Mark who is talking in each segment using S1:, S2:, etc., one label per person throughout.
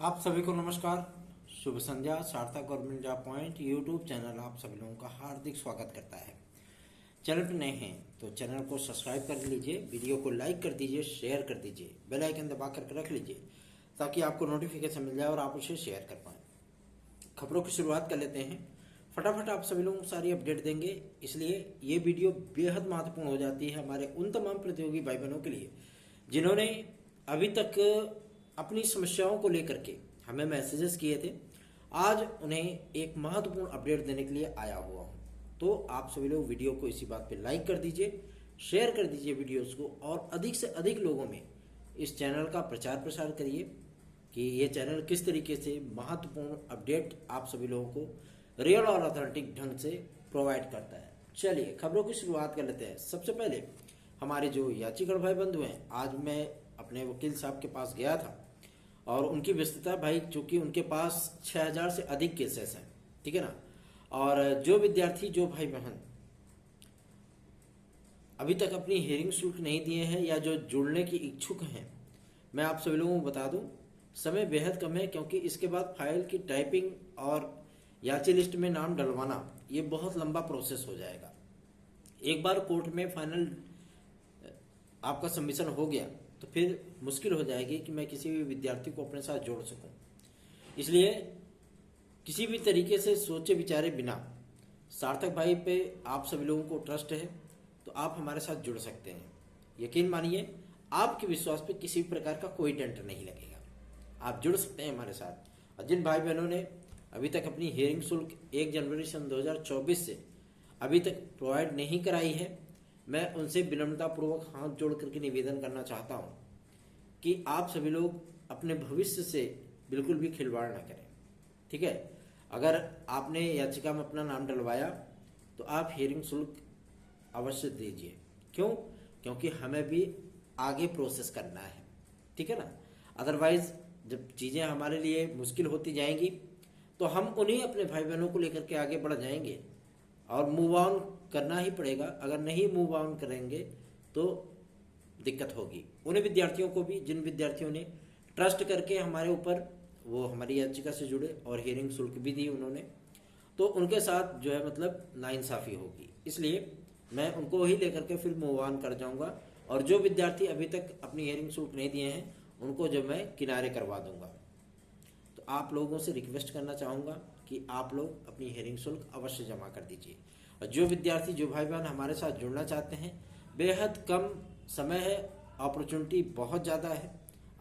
S1: आप सभी को नमस्कार, शुभ संध्या। सार्थक government job point YouTube channel आप सभी लोगों का हार्दिक स्वागत करता है। चैनल पर नए हैं तो चैनल को सब्सक्राइब कर लीजिए, वीडियो को लाइक कर दीजिए, शेयर कर दीजिए, बेल आइकन दबा करके रख लीजिए ताकि आपको नोटिफिकेशन मिल जाए और आप उसे शेयर कर पाएँ। खबरों की शुरुआत कर लेते हैं। फटाफट आप सभी लोगों को सारी अपडेट देंगे, इसलिए ये वीडियो बेहद महत्वपूर्ण हो जाती है हमारे उन तमाम प्रतियोगी भाई बहनों के लिए जिन्होंने अभी तक अपनी समस्याओं को लेकर के हमें मैसेजेस किए थे। आज उन्हें एक महत्वपूर्ण अपडेट देने के लिए आया हुआ हूं। तो आप सभी लोग वीडियो को इसी बात पे लाइक कर दीजिए, शेयर कर दीजिए वीडियोस को और अधिक से अधिक लोगों में इस चैनल का प्रचार प्रसार करिए कि ये चैनल किस तरीके से महत्वपूर्ण अपडेट आप सभी लोगों को रियल और ऑथेंटिक ढंग से प्रोवाइड करता है। चलिए खबरों की शुरुआत कर लेते हैं। सबसे पहले हमारे जो याचिका भाई बंधु हैं, आज मैं अपने वकील साहब के पास गया था और उनकी व्यस्तता भाई, चूंकि उनके पास 6000 से अधिक केसेस हैं, ठीक है ना। और जो विद्यार्थी, जो भाई बहन अभी तक अपनी हियरिंग शुल्क नहीं दिए हैं या जो जुड़ने की इच्छुक हैं, मैं आप सभी लोगों को बता दूं समय बेहद कम है, क्योंकि इसके बाद फाइल की टाइपिंग और याची लिस्ट में नाम डलवाना ये बहुत लंबा प्रोसेस हो जाएगा। एक बार कोर्ट में फाइनल आपका सबमिशन हो गया तो फिर मुश्किल हो जाएगी कि मैं किसी भी विद्यार्थी को अपने साथ जोड़ सकूं। इसलिए किसी भी तरीके से सोचे विचारे बिना सार्थक भाई पे आप सभी लोगों को ट्रस्ट है तो आप हमारे साथ जुड़ सकते हैं। यकीन मानिए, आपके विश्वास पे किसी भी प्रकार का कोई डेंट नहीं लगेगा। आप जुड़ सकते हैं हमारे साथ। और जिन भाई बहनों ने अभी तक अपनी हियरिंग शुल्क 1 जनवरी सन 2024 से अभी तक प्रोवाइड नहीं कराई है, मैं उनसे विनम्रतापूर्वक हाथ जोड़ करके निवेदन करना चाहता हूं कि आप सभी लोग अपने भविष्य से बिल्कुल भी खिलवाड़ ना करें, ठीक है। अगर आपने याचिका में अपना नाम डलवाया तो आप हियरिंग शुल्क अवश्य दीजिए। क्यों? क्योंकि हमें भी आगे प्रोसेस करना है, ठीक है ना। अदरवाइज जब चीज़ें हमारे लिए मुश्किल होती जाएंगी तो हम उन्हीं अपने भाई बहनों को लेकर के आगे बढ़ जाएंगे और मूव ऑन करना ही पड़ेगा। अगर नहीं मूव ऑन करेंगे तो दिक्कत होगी। उन्हीं विद्यार्थियों को भी जिन विद्यार्थियों ने ट्रस्ट करके हमारे ऊपर वो हमारी याचिका से जुड़े और हियरिंग शुल्क भी दी उन्होंने, तो उनके साथ जो है मतलब नाइंसाफी होगी। इसलिए मैं उनको ही लेकर के फिर मूव ऑन कर जाऊंगा और जो विद्यार्थी अभी तक अपनी हियरिंग शुल्क नहीं दिए हैं उनको जो मैं किनारे करवा दूंगा। तो आप लोगों से रिक्वेस्ट करना चाहूँगा कि आप लोग अपनी हियरिंग शुल्क अवश्य जमा कर दीजिए। और जो विद्यार्थी, जो भाई बहन हमारे साथ जुड़ना चाहते हैं, बेहद कम समय है, अपॉर्चुनिटी बहुत ज़्यादा है।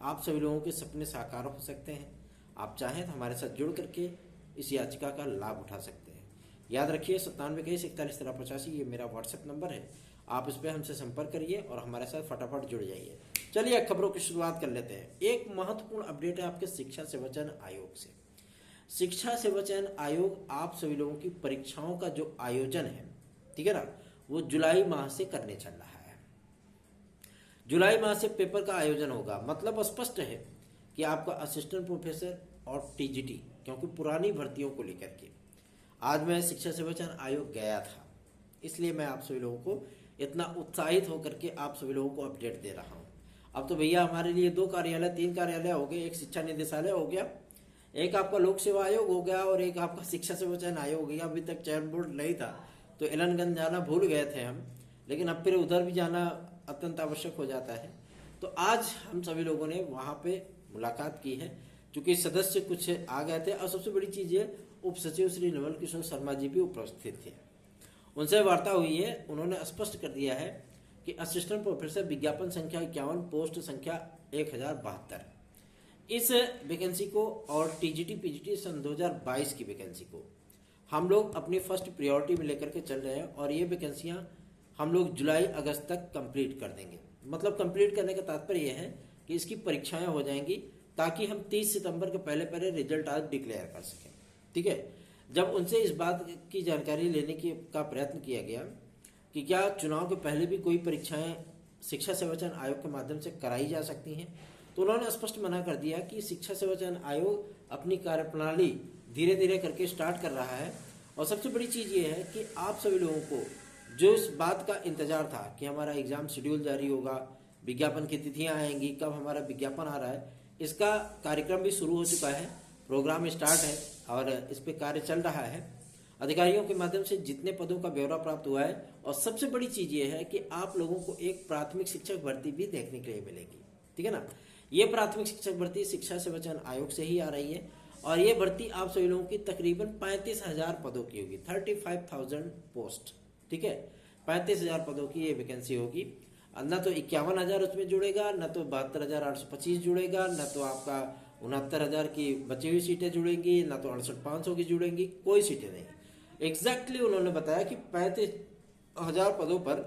S1: आप सभी लोगों के सपने साकार हो सकते हैं। आप चाहें तो हमारे साथ जुड़ करके इस याचिका का लाभ उठा सकते हैं। याद रखिए 9721411385 ये मेरा व्हाट्सएप नंबर है। आप इस पर हमसे संपर्क करिए और हमारे साथ फटाफट जुड़ जाइए। चलिए खबरों की शुरुआत कर लेते हैं। एक महत्वपूर्ण अपडेट है आपके शिक्षा सेवा चयन आयोग से। शिक्षा सेवा चयन आयोग आप सभी लोगों की परीक्षाओं का जो आयोजन है, ठीक है ना, वो जुलाई माह से करने चल रहा है। जुलाई माह से पेपर का आयोजन होगा। मतलब स्पष्ट है कि आपका असिस्टेंट प्रोफेसर और टीजीटी, क्योंकि पुरानी भर्तियों को लेकर के आज मैं शिक्षा सेवा चयन आयोग गया था, इसलिए मैं आप सभी लोगों को इतना उत्साहित होकर के आप सभी लोगों को अपडेट दे रहा हूँ। अब तो भैया हमारे लिए 2 कार्यालय 3 कार्यालय हो गए। एक शिक्षा निदेशालय हो गया, एक आपका लोक सेवा आयोग हो गया और एक आपका शिक्षा सेवा चयन आयोग हो गया। अभी तक चयन बोर्ड नहीं था तो एलनगंज जाना भूल गए थे हम, लेकिन अब फिर उधर भी जाना अत्यंत आवश्यक हो जाता है। तो आज हम सभी लोगों ने वहाँ पे मुलाकात की है, चूंकि सदस्य कुछ आ गए थे और सबसे बड़ी चीज़ ये उप सचिव श्री नवल किशोर शर्मा जी भी उपस्थित थे। उनसे वार्ता हुई है। उन्होंने स्पष्ट कर दिया है कि असिस्टेंट प्रोफेसर विज्ञापन संख्या 51 पोस्ट संख्या 1072 इस वैकेंसी को और टीजीटी पीजीटी सन 2022 की वैकेंसी को हम लोग अपनी फर्स्ट प्रायोरिटी में लेकर के चल रहे हैं और ये वैकेंसियां हम लोग जुलाई अगस्त तक कंप्लीट कर देंगे। मतलब कंप्लीट करने का तात्पर्य यह है कि इसकी परीक्षाएं हो जाएंगी ताकि हम 30 सितंबर के पहले पहले रिजल्ट आज डिक्लेयर कर सकें, ठीक है। जब उनसे इस बात की जानकारी लेने का प्रयत्न किया गया कि क्या चुनाव के पहले भी कोई परीक्षाएं शिक्षा सेवा चयन आयोग के माध्यम से कराई जा सकती हैं, तो उन्होंने स्पष्ट मना कर दिया कि शिक्षा सेवा चयन आयोग अपनी कार्यप्रणाली धीरे धीरे करके स्टार्ट कर रहा है। और सबसे बड़ी चीज़ ये है कि आप सभी लोगों को जो इस बात का इंतजार था कि हमारा एग्जाम शेड्यूल जारी होगा, विज्ञापन की तिथियां आएंगी, कब हमारा विज्ञापन आ रहा है, इसका कार्यक्रम भी शुरू हो चुका है, प्रोग्राम स्टार्ट है और इस पे कार्य चल रहा है। अधिकारियों के माध्यम से जितने पदों का ब्यौरा प्राप्त हुआ है, और सबसे बड़ी चीज ये है कि आप लोगों को एक प्राथमिक शिक्षक भर्ती भी देखने के लिए मिलेगी, ठीक है ना। ये प्राथमिक शिक्षक भर्ती शिक्षा सेवा चयन आयोग से ही आ रही है और ये भर्ती आप सभी लोगों की तकरीबन 35,000 पदों की होगी, 35,000 पोस्ट, ठीक है। 35,000 पदों की ये वैकेंसी होगी। न तो 51,000 उसमें जुड़ेगा, न तो 72,825 जुड़ेगा, न तो आपका 69,000 की बची हुई सीटें जुड़ेंगी, न तो 68,500 की जुड़ेंगी, कोई सीटें नहीं। एग्जैक्टली उन्होंने बताया कि 35,000 पदों पर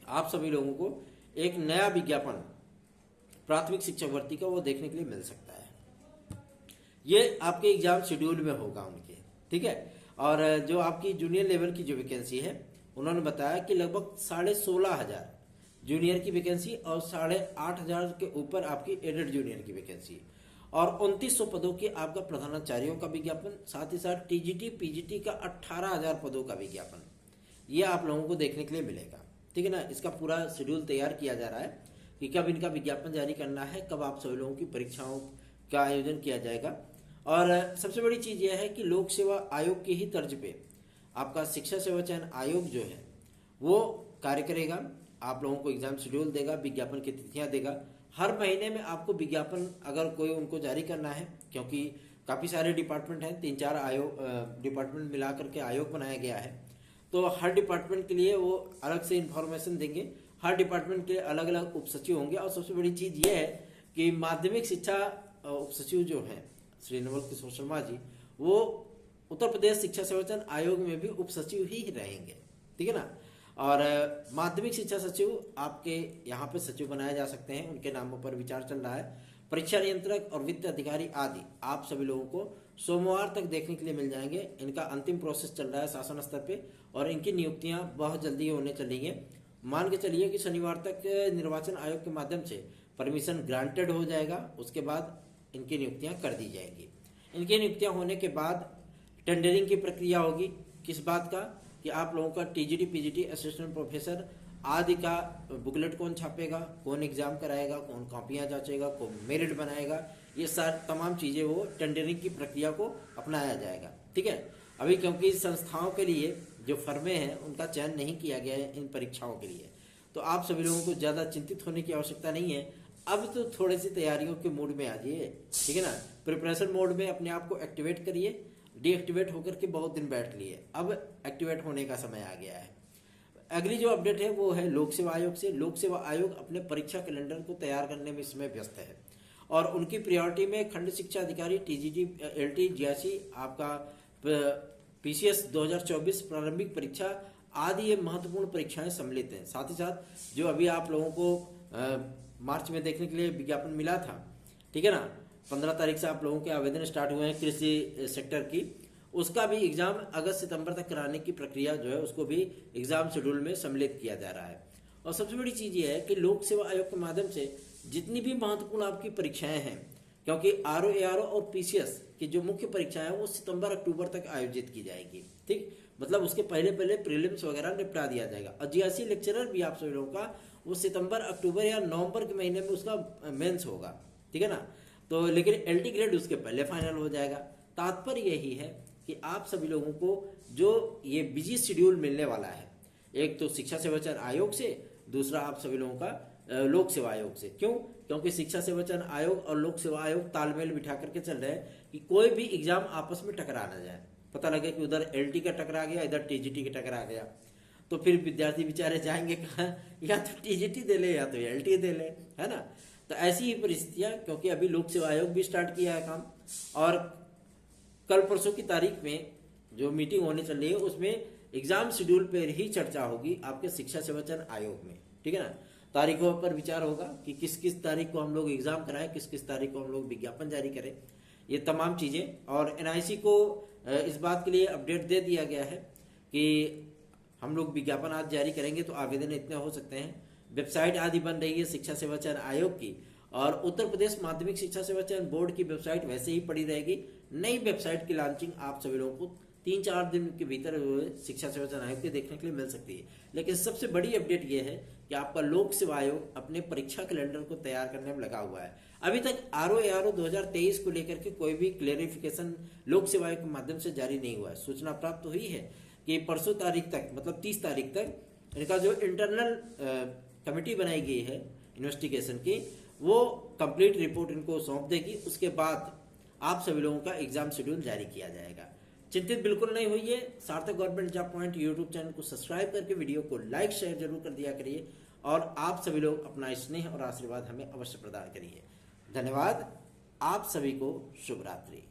S1: आप सभी लोगों को एक नया विज्ञापन प्राथमिक शिक्षक भर्ती का वो देखने के लिए मिल सकता है। ये आपके एग्जाम शेड्यूल में होगा उनके, ठीक है। और जो आपकी जूनियर लेवल की जो वैकेंसी है, उन्होंने बताया कि लगभग 16,500 जूनियर की वैकेंसी और 8,500 के ऊपर आपकी एडेड जूनियर की वैकेंसी और 2,900 पदों के आपका प्रधानाचार्यों का विज्ञापन, साथ ही साथ टीजीटी पीजीटी का 18,000 पदों का विज्ञापन, ये आप लोगों को देखने के लिए मिलेगा, ठीक है ना। इसका पूरा शेड्यूल तैयार किया जा रहा है कि कब इनका विज्ञापन जारी करना है, कब आप सभी लोगों की परीक्षाओं का आयोजन किया जाएगा। और सबसे बड़ी चीज यह है कि लोक सेवा आयोग की ही तर्ज पे आपका शिक्षा सेवा चयन आयोग जो है वो कार्य करेगा, आप लोगों को एग्जाम शेड्यूल देगा, विज्ञापन की तिथियां देगा। हर महीने में आपको विज्ञापन अगर कोई उनको जारी करना है, क्योंकि काफी सारे डिपार्टमेंट हैं, 3-4 आयोग डिपार्टमेंट मिला करके आयोग बनाया गया है, तो हर डिपार्टमेंट के लिए वो अलग से इंफॉर्मेशन देंगे। हर डिपार्टमेंट के अलग अलग उप सचिव होंगे और सबसे बड़ी चीज ये है कि माध्यमिक शिक्षा उप सचिव जो है श्री नवल किशोर शर्मा जी, वो उत्तर प्रदेश शिक्षा सेवा चयन आयोग में भी उप सचिव ही रहेंगे, ठीक है ना। और माध्यमिक शिक्षा सचिव आपके यहाँ पे सचिव बनाए जा सकते हैं, उनके नामों पर विचार चल रहा है। परीक्षा नियंत्रक और वित्त अधिकारी आदि आप सभी लोगों को सोमवार तक देखने के लिए मिल जाएंगे। इनका अंतिम प्रोसेस चल रहा है शासन स्तर पे और इनकी नियुक्तियां बहुत जल्दी होने चली है। मान के चलिए कि शनिवार तक निर्वाचन आयोग के माध्यम से परमिशन ग्रांटेड हो जाएगा, उसके बाद इनकी नियुक्तियां कर दी जाएंगी। इनकी नियुक्तियां होने के बाद टेंडरिंग की प्रक्रिया होगी। किस बात का कि आप लोगों का टीजीटी पीजीटी असिस्टेंट प्रोफेसर आदि का बुकलेट कौन छापेगा, कौन एग्जाम कराएगा, कौन कॉपियां जांचेगा, कौन मेरिट बनाएगा, ये सारी तमाम चीजें वो टेंडरिंग की प्रक्रिया को अपनाया जाएगा, ठीक है। अभी क्योंकि संस्थाओं के लिए जो फर्में हैं उनका चयन नहीं किया गया है इन परीक्षाओं के लिए, तो आप सभी लोगों को ज्यादा चिंतित होने की आवश्यकता नहीं है। अब तो थोड़ी सी तैयारियों के मूड में आ जाइए, ठीक है ना। प्रिपरेशन मोड में अपने आप को एक्टिवेट करिए। डीएक्टिवेट होकर के बहुत दिन बैठ लिए, अब एक्टिवेट होने का समय आ गया है। अगली जो अपडेट है वो है लोक सेवा आयोग से। लोक सेवा आयोग अपने परीक्षा कैलेंडर को तैयार करने में इसमें व्यस्त है और उनकी प्रायोरिटी में खंड शिक्षा अधिकारी टीजीटी एलटी जीआईसी आपका पीसीएस 2024 प्रारंभिक परीक्षा आदि ये महत्वपूर्ण परीक्षाएं सम्मिलित हैं। साथ ही साथ जो अभी आप लोगों को मार्च में देखने के लिए विज्ञापन मिला था, ठीक है ना, 15 तारीख से आप लोगों के आवेदन स्टार्ट हुए हैं कृषि सेक्टर की, उसका भी एग्जाम अगस्त सितंबर तक कराने की प्रक्रिया जो है उसको भी एग्जाम शेड्यूल में सम्मिलित किया जा रहा है। और सबसे बड़ी चीज ये है कि लोक सेवा आयोग के माध्यम से जितनी भी महत्वपूर्ण आपकी परीक्षाएं हैं, क्योंकि आरओ एआरओ और पीसीएस की जो मुख्य परीक्षाएं हैं वो सितंबर अक्टूबर तक आयोजित की जाएगी, ठीक, मतलब उसके पहले पहले प्रीलिम्स वगैरह निपटा दिया जाएगा। और जीआईसी लेक्चरर भी आप सभी लोगों का वो सितंबर अक्टूबर या नवंबर के महीने में उसका मेंस होगा, ठीक है ना। तो लेकिन एलटी ग्रेड उसके पहले फाइनल हो जाएगा। तात्पर्य यही है कि आप सभी लोगों को जो ये बिजी शेड्यूल मिलने वाला है, एक तो शिक्षा सेवा चयन आयोग से, दूसरा आप सभी लोगों का लोक सेवा आयोग से। क्यों? क्योंकि शिक्षा सेवा चयन आयोग और लोक सेवा आयोग तालमेल बिठा करके चल रहे हैं कि कोई भी एग्जाम आपस में टकरा ना जाए। पता लगे कि उधर एलटी का टकरा गया, इधर टीजीटी का टकरा गया, तो फिर विद्यार्थी बेचारे जाएंगे कहाँ, या तो टीजीटी दे ले या तो एलटी दे ले, है ना। तो ऐसी ही परिस्थितियां, क्योंकि अभी लोक सेवा आयोग भी स्टार्ट किया है काम और कल परसों की तारीख में जो मीटिंग होने चल रही है उसमें एग्जाम शेड्यूल पर ही चर्चा होगी आपके शिक्षा सेवा चयन आयोग में, ठीक है ना। तारीखों पर विचार होगा कि किस किस तारीख को हम लोग एग्जाम कराएं, किस किस तारीख को हम लोग विज्ञापन जारी करें, ये तमाम चीजें। और एनआईसी को इस बात के लिए अपडेट दे दिया गया है कि हम लोग विज्ञापन आज जारी करेंगे तो आवेदन इतने हो सकते हैं। वेबसाइट आदि बन रही है शिक्षा सेवा चयन आयोग की, और उत्तर प्रदेश माध्यमिक शिक्षा सेवा चयन बोर्ड की वेबसाइट वैसे ही पड़ी रहेगी। नई वेबसाइट की लॉन्चिंग आप सभी लोगों को 3-4 दिन के भीतर शिक्षा सेवा चयन आयोग के देखने के लिए मिल सकती है। लेकिन सबसे बड़ी अपडेट यह है कि आपका लोक सेवा आयोग अपने परीक्षा कैलेंडर को तैयार करने में लगा हुआ है। अभी तक आरओ 2023 को लेकर के कोई भी क्लेरिफिकेशन लोक सेवा आयोग के माध्यम से जारी नहीं हुआ है। सूचना प्राप्त हुई है कि परसों तारीख तक, मतलब 30 तारीख तक इनका जो इंटरनल कमेटी बनाई गई है इन्वेस्टिगेशन की, वो कंप्लीट रिपोर्ट इनको सौंप देगी। उसके बाद आप सभी लोगों का एग्जाम शेड्यूल जारी किया जाएगा। चिंतित बिल्कुल नहीं होइए। सार्थक government job point YouTube channel को सब्सक्राइब करके वीडियो को लाइक शेयर जरूर कर दिया करिए, और आप सभी लोग अपना स्नेह और आशीर्वाद हमें अवश्य प्रदान करिए। धन्यवाद। आप सभी को शुभ रात्रि।